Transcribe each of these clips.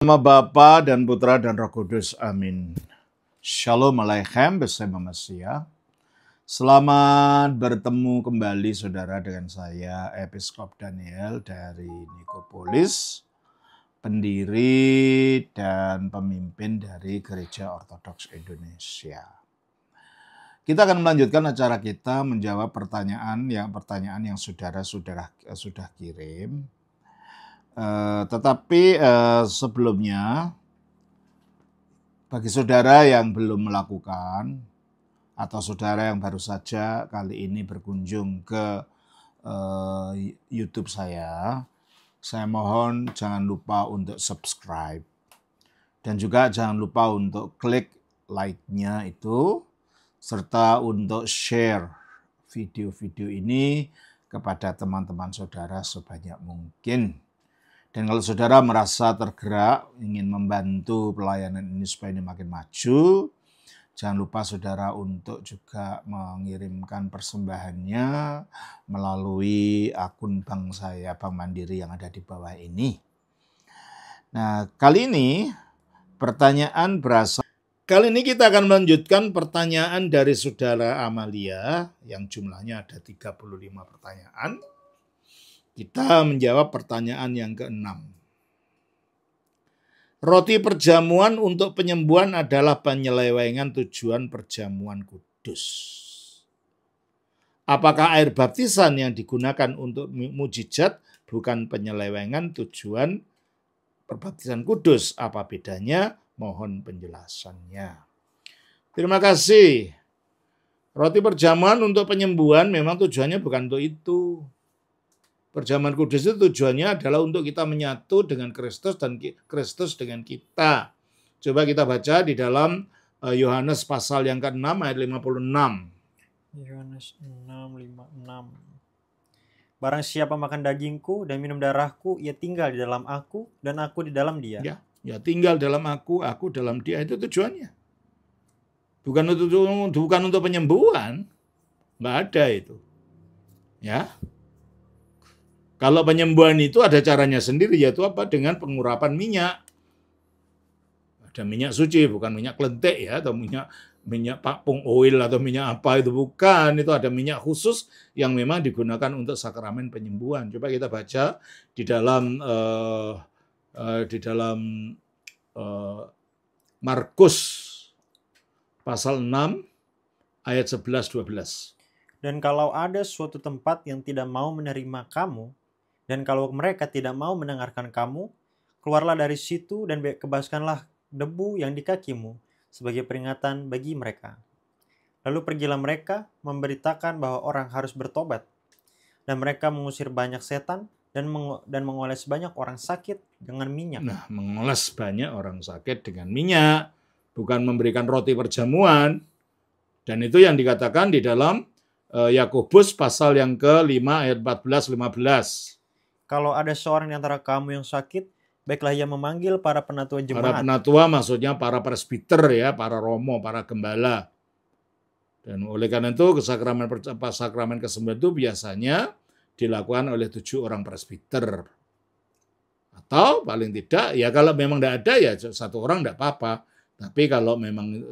Nama Bapa dan Putra dan Roh Kudus. Amin. Shalom Aleichem bersama Mesia. Selamat bertemu kembali saudara dengan saya Episkop Daniel dari Nikopolis, pendiri dan pemimpin dari Gereja Ortodoks Indonesia. Kita akan melanjutkan acara kita menjawab pertanyaan yang saudara sudah kirim. Tetapi sebelumnya, bagi saudara yang belum melakukan atau saudara yang baru saja kali ini berkunjung ke YouTube saya mohon jangan lupa untuk subscribe dan juga jangan lupa untuk klik like-nya itu serta untuk share video-video ini kepada teman-teman saudara sebanyak mungkin. Dan kalau saudara merasa tergerak ingin membantu pelayanan ini supaya ini makin maju, jangan lupa saudara untuk juga mengirimkan persembahannya melalui akun bank saya, Bank Mandiri yang ada di bawah ini. Nah, kali ini kita akan melanjutkan pertanyaan dari saudara Amalia yang jumlahnya ada 35 pertanyaan. Kita menjawab pertanyaan yang ke-6. Roti perjamuan untuk penyembuhan adalah penyelewengan tujuan perjamuan kudus. Apakah air baptisan yang digunakan untuk mujizat bukan penyelewengan tujuan perbaptisan kudus? Apa bedanya? Mohon penjelasannya. Terima kasih. Roti perjamuan untuk penyembuhan memang tujuannya bukan untuk itu. Perjamuan kudus itu tujuannya adalah untuk kita menyatu dengan Kristus dan Kristus dengan kita. Coba kita baca di dalam Yohanes pasal yang ke-6 ayat 56. Yohanes 6:56. Barang siapa makan dagingku dan minum darahku, ia tinggal di dalam aku dan aku di dalam dia. Ya tinggal dalam aku dalam dia, itu tujuannya. Bukan untuk penyembuhan. Enggak ada itu. Ya. Kalau penyembuhan itu ada caranya sendiri, yaitu apa? Dengan pengurapan minyak. Ada minyak suci, bukan minyak klentek ya, atau minyak pakpung oil atau minyak apa itu bukan. Itu ada minyak khusus yang memang digunakan untuk sakramen penyembuhan. Coba kita baca di dalam Markus pasal 6 ayat 11-12. Dan kalau ada suatu tempat yang tidak mau menerima kamu, dan kalau mereka tidak mau mendengarkan kamu, keluarlah dari situ dan kebaskanlah debu yang di kakimu sebagai peringatan bagi mereka. Lalu pergilah mereka memberitakan bahwa orang harus bertobat. Dan mereka mengusir banyak setan dan mengoles banyak orang sakit dengan minyak. Nah, mengoles banyak orang sakit dengan minyak, bukan memberikan roti perjamuan. Dan itu yang dikatakan di dalam Yakobus pasal yang ke-5 ayat 14-15. Kalau ada seorang di antara kamu yang sakit, baiklah ia memanggil para penatua jemaat. Para penatua maksudnya para presbiter ya, para romo, para gembala. Dan oleh karena itu sakramen kesembuhan itu biasanya dilakukan oleh 7 orang presbiter. Atau paling tidak ya kalau memang tidak ada ya 1 orang tidak apa-apa. Tapi kalau memang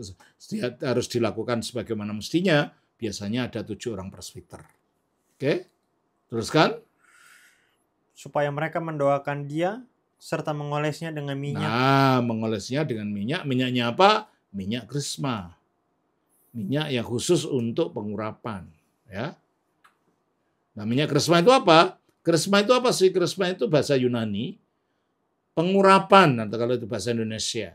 harus dilakukan sebagaimana mestinya, biasanya ada 7 orang presbiter. Oke, teruskan. Supaya mereka mendoakan dia serta mengolesnya dengan minyak. Nah, mengolesnya dengan minyak. Minyaknya apa? Minyak krisma. Minyak yang khusus untuk pengurapan. Ya. Nah, minyak krisma itu apa? Krisma itu apa sih? Krisma itu bahasa Yunani. Pengurapan, atau kalau itu bahasa Indonesia.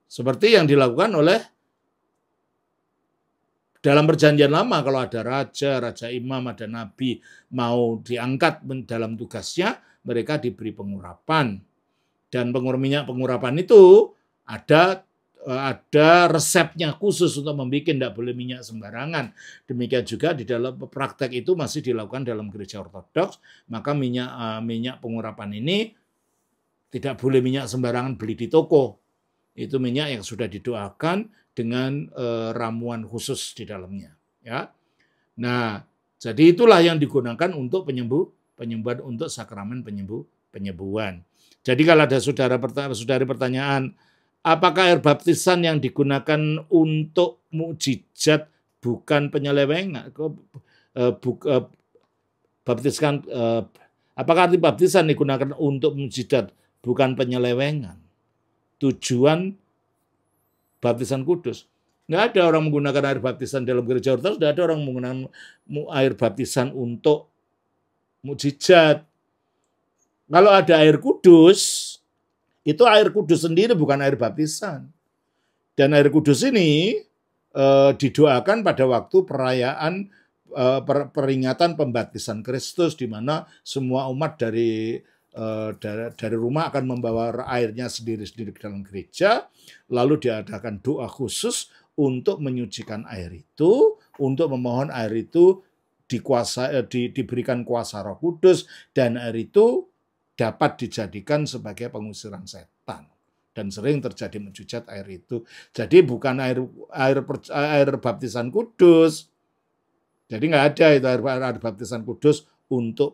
Seperti yang dilakukan oleh dalam perjanjian lama, kalau ada raja imam, ada nabi mau diangkat dalam tugasnya, mereka diberi pengurapan. Dan minyak pengurapan itu ada resepnya khusus untuk membuat, tidak boleh minyak sembarangan. Demikian juga di dalam praktek itu masih dilakukan dalam gereja ortodoks, maka minyak pengurapan ini tidak boleh minyak sembarangan beli di toko. Itu minyak yang sudah didoakan dengan ramuan khusus di dalamnya. Ya. Nah, jadi itulah yang digunakan untuk penyembuhan untuk sakramen penyembuhan. Jadi kalau ada saudari pertanyaan, apakah air baptisan yang digunakan untuk mukjizat bukan penyelewengan? Apakah arti baptisan digunakan untuk mukjizat bukan penyelewengan? Tujuan baptisan kudus. Nggak ada orang menggunakan air baptisan dalam gereja ortodoks, nggak ada orang menggunakan air baptisan untuk mukjizat. Kalau ada air kudus, itu air kudus sendiri bukan air baptisan. Dan air kudus ini didoakan pada waktu perayaan peringatan pembaptisan Kristus, di mana semua umat dari rumah akan membawa airnya sendiri-sendiri ke dalam gereja, lalu diadakan doa khusus untuk menyucikan air itu, untuk memohon air itu diberikan kuasa Roh Kudus, dan air itu dapat dijadikan sebagai pengusiran setan. Dan sering terjadi mukjizat air itu. Jadi bukan air baptisan kudus. Jadi nggak ada itu air baptisan kudus untuk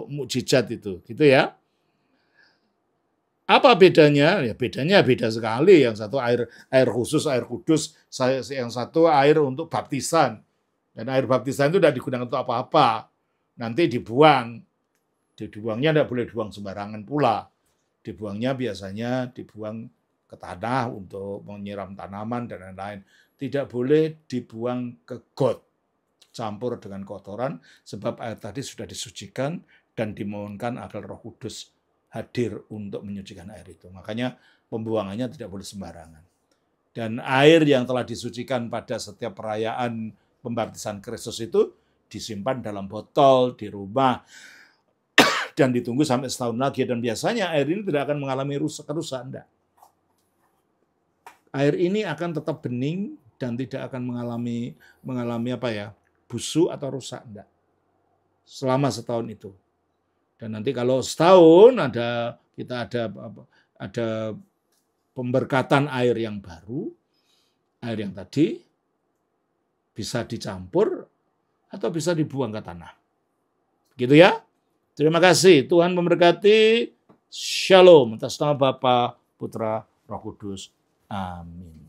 mukjizat itu, gitu ya. Apa bedanya? Ya bedanya beda sekali. Yang satu air khusus, air kudus. Yang satu air untuk baptisan. Dan air baptisan itu tidak digunakan untuk apa-apa. Nanti dibuang. Dibuangnya tidak boleh dibuang sembarangan pula. Dibuangnya biasanya dibuang ke tanah untuk menyiram tanaman dan lain-lain. Tidak boleh dibuang ke got. Campur dengan kotoran. Sebab air tadi sudah disucikan dan dimohonkan agar Roh Kudus hadir untuk menyucikan air itu. Makanya pembuangannya tidak boleh sembarangan. Dan air yang telah disucikan pada setiap perayaan pembaptisan Kristus itu disimpan dalam botol di rumah dan ditunggu sampai setahun lagi. Dan biasanya air ini tidak akan mengalami kerusakan. Air ini akan tetap bening dan tidak akan mengalami busuk atau rusak. Enggak. Selama setahun itu. Dan nanti kalau setahun kita ada pemberkatan air yang baru, air yang tadi bisa dicampur atau bisa dibuang ke tanah. Gitu ya. Terima kasih. Tuhan memberkati. Shalom. Atas nama Bapa, Putra, Roh Kudus. Amin.